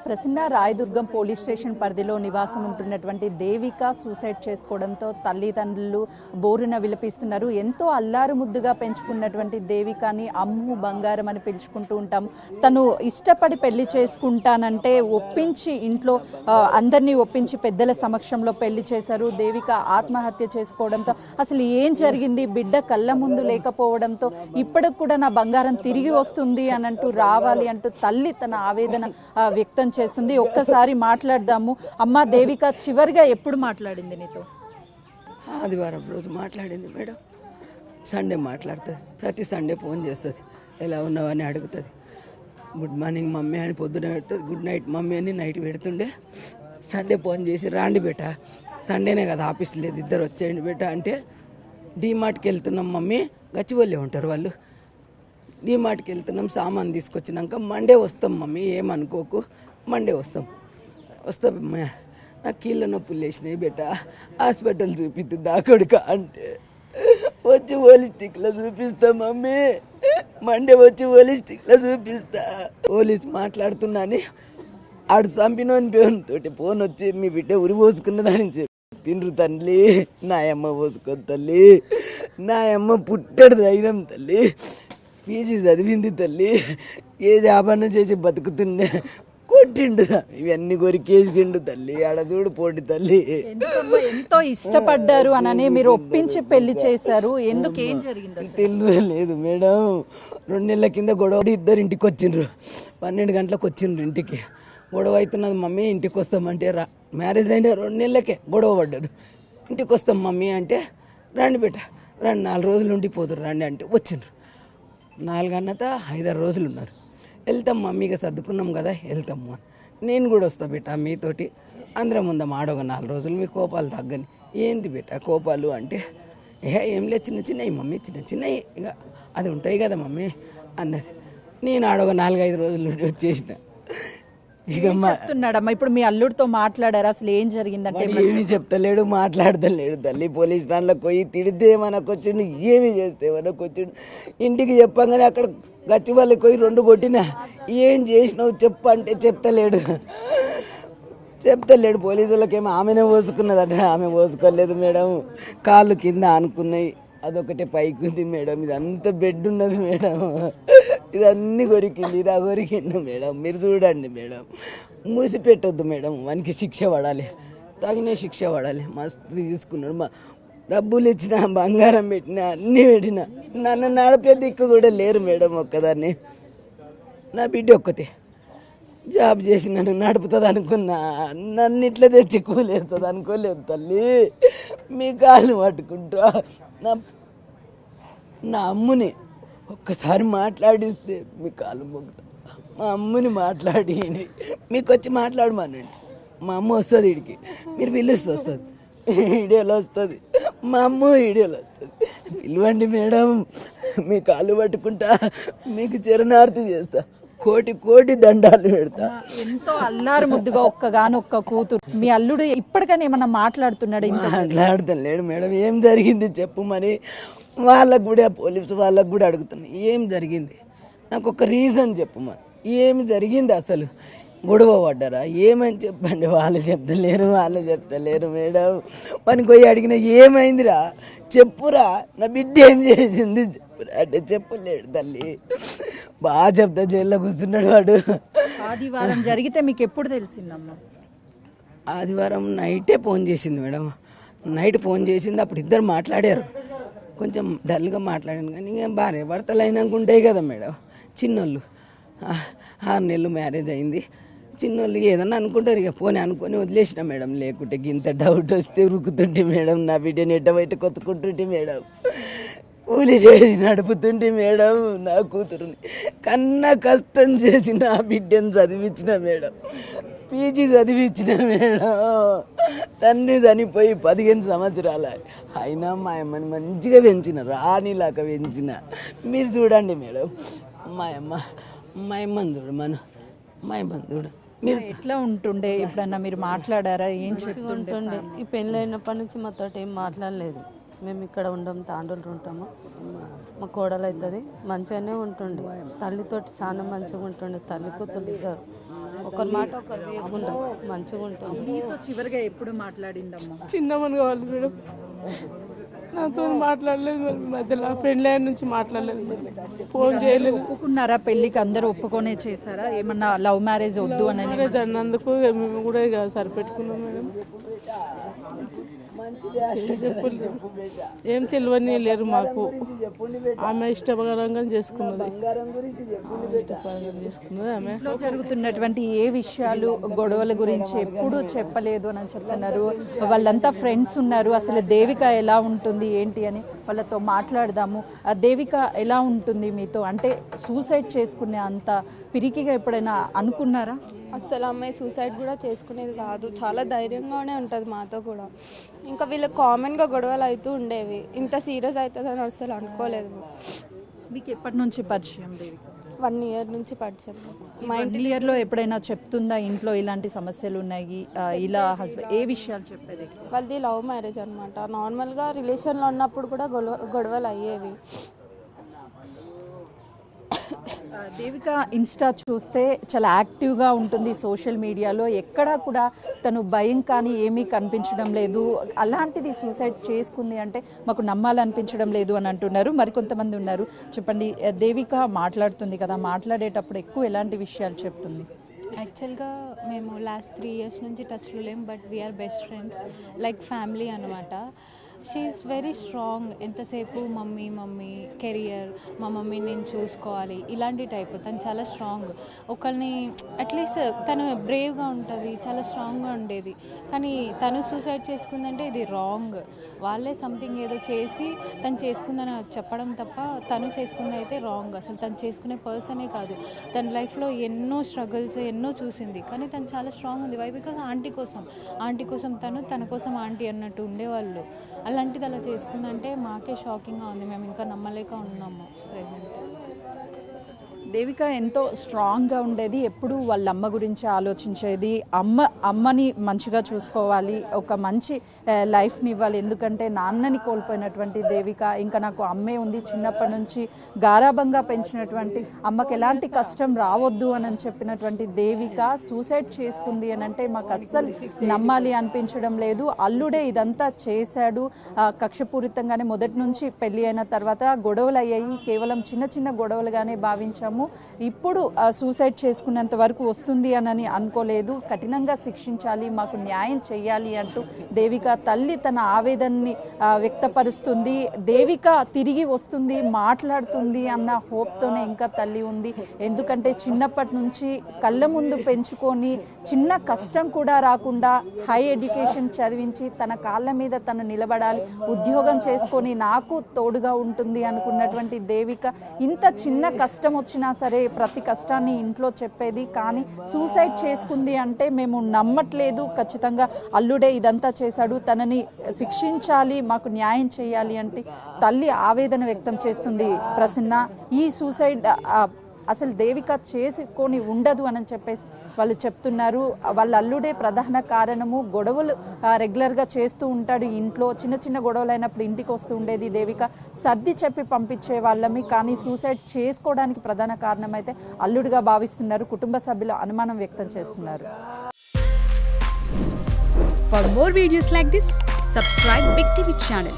Prasanna Rayadurgam police station పరిధిలో నివాసం ఉంటున్నటువంటి దేవిక సూసైడ్ చేసుకోవడంతో తల్లిదండ్రులు బోరున విలపిస్తున్నారు. ఎంతో అల్లారు ముద్దుగా పెంచుకున్నటువంటి దేవికని అమ్ము బంగారం అని పిలుచుకుంటూ ఉంటాం. తను ఇష్టపడి పెళ్లి చేసుకుంటానంటే ఒప్పించి ఇంట్లో అందరినీ ఒప్పించి పెద్దల సమక్షంలో పెళ్లి చేశారు. దేవిక ఆత్మహత్య చేసుకోవడంతో అసలు ఏం జరిగింది, బిడ్డ కళ్ళ ముందు లేకపోవడంతో ఇప్పటికి కూడా నా బంగారం తిరిగి వస్తుంది అని అంటూ రావాలి అంటూ తల్లి తన ఆవేదన వ్యక్తం చేస్తుంది. ఒక్కసారి మాట్లాడదాము. అమ్మ దేవిక చివరిగా ఎప్పుడు మాట్లాడింది నీతో? ఆదివారం రోజు మాట్లాడింది మేడం. సండే మాట్లాడుతుంది, ప్రతి సండే ఫోన్ చేస్తుంది, ఎలా ఉన్నావని అడుగుతుంది. గుడ్ మార్నింగ్ మమ్మీ అని పొద్దున పెడుతుంది, గుడ్ నైట్ మమ్మీ అని నైట్ పెడుతుండే. సండే ఫోన్ చేసి రాండి బేట, సండేనే కదా ఆఫీస్ లేదు, ఇద్దరు వచ్చేయండి బేట అంటే డీమార్ట్కి వెళ్తున్నాం మమ్మీ, గచ్చిబౌలిలో ఉంటారు వాళ్ళు, డీమార్ట్కి వెళ్తున్నాం సామాన్ తీసుకొచ్చినాక మండే వస్తాం మమ్మీ, ఏమనుకోకు మండే వస్తాం నాకు కీళ్ళ నొప్పులు లేచినాయి బేట, హాస్పిటల్ చూపిద్దా కొడుక అంటే వచ్చి హోలిస్టిక్లో చూపిస్తా మమ్మీ, మండే వచ్చి హోలిస్టిక్లో చూపిస్తా. పోలీస్ మాట్లాడుతున్నాని ఆడు చంపినోని పేరుతోటి ఫోన్ వచ్చి మీ బిడ్డ ఉరి పోసుకున్నదని చెప్పిండ్రు తల్లి. నా అమ్మ పోసుకొని తల్లి, నా అమ్మ పుట్టడు ధైర్యం తల్లి, పీజీ చదివింది తల్లి, ఏ జాబన్న చేసి బతుకుతుండే, కొట్టిండు ఇవన్నీ కొరికేసిండు తల్లి, ఆడ చూడు పోటీ తల్లి. ఎంతో ఇష్టపడ్డారు అని మీరు ఒప్పించి పెళ్లి చేశారు, ఎందుకు ఏం జరిగింది తెలియలేదు మేడం. 2 నెలల కింద గొడవ, ఇద్దరు ఇంటికి వచ్చిండ్రు, 12 గంటలకు వచ్చిండ్రు ఇంటికి. గొడవ అవుతున్నది మమ్మీ ఇంటికి వస్తామంటే మ్యారేజ్ అయిన 2 నెలలకే గొడవ పడ్డారు. ఇంటికి వస్తాం మమ్మీ అంటే రండి బేట రండి 4 రోజులు ఉండిపోతారు రండి అంటే వచ్చిండ్రు. 4 అన్నత 5-6 రోజులు ఉన్నారు. వెళ్తాం మమ్మీగా సర్దుకున్నాం కదా వెళ్తాము అని, నేను కూడా వస్తా బేట మీతోటి అందరం ఉందాం ఆడొక 4 రోజులు, మీ కోపాలు తగ్గని. ఏంటి బేట కోపాలు అంటే ఏం లేదు చిన్న చిన్నవి మమ్మీ, చిన్న చిన్నవి ఇక అది ఉంటాయి కదా మమ్మీ అన్నది. నేను ఆడొక 4-5 రోజులు నుండి వచ్చేసిన. ఇక చెప్తున్నాడమ్మా ఇప్పుడు మీ అల్లుడితో మాట్లాడారు, అసలు ఏం జరిగిందంటే? ఏమి చెప్తలేడు, మాట్లాడతలేడు తల్లి. పోలీస్ స్టాండ్లోకి పోయి తిడితే మనకొచ్చిండు, ఏమి చేస్తే మనకొచ్చిండు. ఇంటికి చెప్పంగానే అక్కడ గచ్చిబౌలికి పోయి 2 కొట్టినా, ఏం చేసినావు చెప్పు అంటే చెప్తలేడు. పోలీసులకేమో ఆమెనే పోసుకున్నదట, ఆమె పోసుకోలేదు మేడం, కాళ్ళు కింద ఆనుకున్నాయి, అదొకటే పైకి ఉంది మేడం, ఇదంతా బెడ్ ఉన్నది మేడం, ఇదన్నీ కొరికింది, ఇదా కొరికిండు మేడం. మీరు చూడండి మేడం, మూసి పెట్టొద్దు మేడం, వానికి శిక్ష పడాలి, తగిన శిక్ష పడాలి. మస్తు తీసుకున్నాడు, మా డబ్బులు ఇచ్చిన, బంగారం పెట్టినా, అన్నీ పెట్టినా, నన్ను నడిపే దిక్కు కూడా లేరు మేడం. ఒక్కదాన్ని నా బిడ్డ ఒక్కతే జాబ్ చేసి నన్ను నడుపుతుంది అనుకున్నా, నన్ను ఇట్లా తెచ్చి కూలేస్తుంది అనుకోలేదు తల్లి. మీ కాళ్ళు పట్టుకుంటా నా అమ్ముని ఒక్కసారి మాట్లాడిస్తే మీ కాళ్ళు మొక్కుతా. మా అమ్ముని మాట్లాడి మీకు వచ్చి మాట్లాడమనండి, మా అమ్మ వస్తుంది వీడికి, మీరు పిలుస్తే వస్తుంది, వీడియోలో వస్తుంది, మా అమ్మ వీడియోలో వస్తుంది, పిలవండి మేడం, మీ కాళ్ళు పట్టుకుంటా, మీకు చిరణార్థి చేస్తా, కోటి దండాలు పెడతా. ఎంతో అల్లారు ముద్దుగా ఒక్క కూతురు. మీ అల్లుడు ఇప్పటికైనా ఏమన్నా మాట్లాడుతున్నాడు? మాట్లాడుతలేడు మేడం. ఏం జరిగింది చెప్పు మరి, వాళ్ళకు కూడా పోలీసు వాళ్ళకు కూడా అడుగుతున్నా, ఏం జరిగింది నాకు ఒక రీజన్ చెప్పు మరి, ఏమి జరిగింది అసలు, గొడవ పడ్డారా ఏమని చెప్పండి. వాళ్ళు చెప్తలేరు మేడం. మనకి పోయి అడిగిన ఏమైందిరా చెప్పురా, నా బిడ్డ ఏం చేసింది చెప్పురా అంటే చెప్పలేడు తల్లి. బాగా చెప్తా, జైల్లో కూర్చున్నాడు వాడు. ఆదివారం జరిగితే మీకు ఎప్పుడు తెలిసిందమ్మా? ఆదివారం నైటే ఫోన్ చేసింది మేడం, నైట్ ఫోన్ చేసింది. అప్పుడు ఇద్దరు మాట్లాడారు, కొంచెం డల్గా మాట్లాడాను, కానీ ఇంకా భార్య భర్తలు అయినాక ఉంటాయి కదా మేడం. చిన్నోళ్ళు 6 నెలలు మ్యారేజ్ అయింది, చిన్నోళ్ళు ఏదన్నా అనుకుంటారు, ఇక ఫోన్ అనుకొని వదిలేసిన మేడం. లేకుంటే ఇంత డౌట్ వస్తే ఉరుకుతుంటే మేడం, నా బిడ్డని ఎట్ట బయట కొత్తుకుంటుంటే మేడం, కూలి చేసి నడుపుతుంటే మేడం, నా కూతురుని కన్నా కష్టం చేసి నా బిడ్డని చదివించిన మేడం, పీజీ చదివించిన మేడం. తండ్రి చనిపోయి 15 సంవత్సరాలు అయినా మా అమ్మని మంచిగా పెంచిన, రాణిలాగా పెంచిన. మీరు చూడండి మేడం, మా అమ్మని చూడు, మా అమ్మని చూడు. మీరు ఎట్లా ఉంటుండే, ఎప్పుడన్నా మీరు మాట్లాడారా? ఏం చెప్తుండే? ఈ పెళ్ళి అయినప్పటి నుంచి మాతో ఏం మాట్లాడలేదు. మేము ఇక్కడ ఉండం, తాండూలు ఉంటాము. మా కోడలు అవుతుంది, మంచిగానే ఉంటుండే, తల్లితోటి చాలా మంచిగా ఉంటుండే. తల్లి కూతురు ఇద్దరు ఒకరి మాట ఒకరు వేయకుండా మంచిగా ఉంటాం. నీతో చివరిగా ఎప్పుడు మాట్లాడిందమ్మా? చిన్నమని కావాలి మేడం, నాతో మాట్లాడలేదు మరి మధ్యలో ఫ్రెండ్ లైన్ నుంచి మాట్లాడలేదు మేడం, ఫోన్ చేయలేదు. ఒప్పుకున్నారా పెళ్లికి? అందరూ ఒప్పుకొనే చేశారా? ఏమన్నా లవ్ మ్యారేజ్ వద్దు అని మ్యారేజ్ అన్నందుకు ఇక మేము కూడా ఇక సరిపెట్టుకున్నాం మేడం. ఏం తెలియని లేరు మాకు, ఆమె ఇష్టపరంగా చేసుకున్నది, ఆమె. ఇంట్లో జరుగుతున్నటువంటి ఏ విషయాలు గొడవల గురించి ఎప్పుడూ చెప్పలేదు అని చెప్తున్నారు. వాళ్ళంతా ఫ్రెండ్స్ ఉన్నారు. అసలు దేవిక ఎలా ఉంటుంది ఏంటి అని వాళ్ళతో మాట్లాడదాము. ఆ దేవిక ఎలా ఉంటుంది మీతో? అంటే సూసైడ్ చేసుకునే అంత పిరికిగా ఎప్పుడైనా అనుకున్నారా? అస్సలు అమ్మాయి సూసైడ్ కూడా చేసుకునేది కాదు, చాలా ధైర్యంగానే ఉంటుంది మాతో కూడా. ఇంకా వీళ్ళకి కామన్గా గొడవలు అవుతూ ఉండేవి, ఇంత సీరియస్ అవుతుందని అసలు అనుకోలేదు. మీకు ఎప్పటి నుంచి పరిచయం దేవిక? 1 year నుంచి పరిచయం. మా 1 yearలో ఎప్పుడైనా చెప్తుందా ఇంట్లో ఇలాంటి సమస్యలు ఉన్నాయి, ఇలా హస్బెండ్ ఏ విషయాలు చెప్పేది? వాళ్ళది లవ్ మ్యారేజ్ అనమాట. నార్మల్గా రిలేషన్లో ఉన్నప్పుడు కూడా గొడవలు అయ్యేవి. దేవిక ఇన్స్టా చూస్తే చాలా యాక్టివ్గా ఉంటుంది సోషల్ మీడియాలో. ఎక్కడా కూడా తను భయం కానీ ఏమీ కనిపించడం లేదు. అలాంటిది సూసైడ్ చేసుకుంది అంటే మాకు నమ్మాలనిపించడం లేదు అని అంటున్నారు. మరికొంతమంది ఉన్నారు. చెప్పండి, దేవిక మాట్లాడుతుంది కదా, మాట్లాడేటప్పుడు ఎక్కువ ఎలాంటి విషయాలు చెప్తుంది? యాక్చువల్గా మేము లాస్ట్ 3 years నుంచి టచ్లో లేం, but we are best friends like family అనమాట. She is very strong. ఎంతసేపు మమ్మీ మమ్మీ కెరియర్, మా మమ్మీని నేను చూసుకోవాలి, ఇలాంటి టైప్. తను చాలా స్ట్రాంగ్. ఒకరిని అట్లీస్ట్ తను బ్రేవ్గా ఉంటుంది, చాలా స్ట్రాంగ్గా ఉండేది. కానీ తను సూసైడ్ చేసుకుందంటే ఇది రాంగ్. వాళ్ళే సంథింగ్ ఏదో చేసి తను చేసుకుందని చెప్పడం తప్ప తను చేసుకుంది అయితే రాంగ్. అసలు తను చేసుకునే పర్సనే కాదు. తన లైఫ్లో ఎన్నో స్ట్రగుల్స్ ఎన్నో చూసింది, కానీ తను చాలా స్ట్రాంగ్ ఉంది. వై? బికాస్ ఆంటీ కోసం తన కోసం ఆంటీ అన్నట్టు ఉండేవాళ్ళు. అలాంటిది అలా చేసుకుందంటే మాకే షాకింగ్గా ఉంది. మేము ఇంకా నమ్మలేక ఉన్నాము ప్రెజెంట్. దేవిక ఎంతో స్ట్రాంగ్గా ఉండేది. ఎప్పుడు వాళ్ళ అమ్మ గురించి ఆలోచించేది. అమ్మని మంచిగా చూసుకోవాలి, ఒక మంచి లైఫ్ని ఇవ్వాలి. ఎందుకంటే నాన్నని కోల్పోయినటువంటి దేవిక, ఇంకా నాకు అమ్మే ఉంది, చిన్నప్పటి నుంచి గారాబంగా పెంచినటువంటి అమ్మకి ఎలాంటి కష్టం రావద్దు అని చెప్పినటువంటి దేవిక సూసైడ్ చేసుకుంది అని అంటే మాకు అస్సలు నమ్మాలి అనిపించడం లేదు. అల్లుడే ఇదంతా చేశాడు. కక్షపూరితంగానే మొదటి నుంచి పెళ్లి అయిన తర్వాత గొడవలు అయ్యాయి. కేవలం చిన్న చిన్న గొడవలుగానే భావించాము. ఇప్పుడు సూసైడ్ చేసుకున్నంత వరకు వస్తుంది అని అనుకోలేదు. కఠినంగా శిక్షించాలి, మాకు న్యాయం చేయాలి అంటూ దేవిక తల్లి తన ఆవేదనని వ్యక్తపరుస్తుంది. దేవిక తిరిగి వస్తుంది, మాట్లాడుతుంది అన్న హోప్తోనే ఇంకా తల్లి ఉంది. ఎందుకంటే చిన్నప్పటి నుంచి కళ్ళ ముందు పెంచుకొని చిన్న కష్టం కూడా రాకుండా హై ఎడ్యుకేషన్ చదివించి తన కాళ్ళ మీద తను నిలబడాలి, ఉద్యోగం చేసుకొని నాకు తోడుగా ఉంటుంది అనుకున్నటువంటి దేవిక ఇంత చిన్న కష్టం వచ్చినా సరే ప్రతి కష్టాన్ని ఇంట్లో చెప్పేది. కానీ సూసైడ్ చేసుకుంది అంటే మేము నమ్మట్లేదు, ఖచ్చితంగా అల్లుడే ఇదంతా చేశాడు, తనని శిక్షించాలి, మాకు న్యాయం చేయాలి అంటే తల్లి ఆవేదన వ్యక్తం చేస్తుంది. ప్రసన్న, ఈ సూసైడ్ అసలు దేవిక చేసుకొని ఉండదు అని చెప్పేసి వాళ్ళు చెప్తున్నారు. వాళ్ళ అల్లుడే ప్రధాన కారణము. గొడవలు రెగ్యులర్గా చేస్తూ ఉంటాడు ఇంట్లో. చిన్న చిన్న గొడవలు అయినప్పుడు ఇంటికి వస్తూ ఉండేది దేవిక, సర్ది చెప్పి పంపించే వాళ్ళమి. కానీ సూసైడ్ చేసుకోవడానికి ప్రధాన కారణం అయితే అల్లుడిగా భావిస్తున్నారు. కుటుంబ సభ్యులు అనుమానం వ్యక్తం చేస్తున్నారు. For more videos like this, subscribe Big TV channel.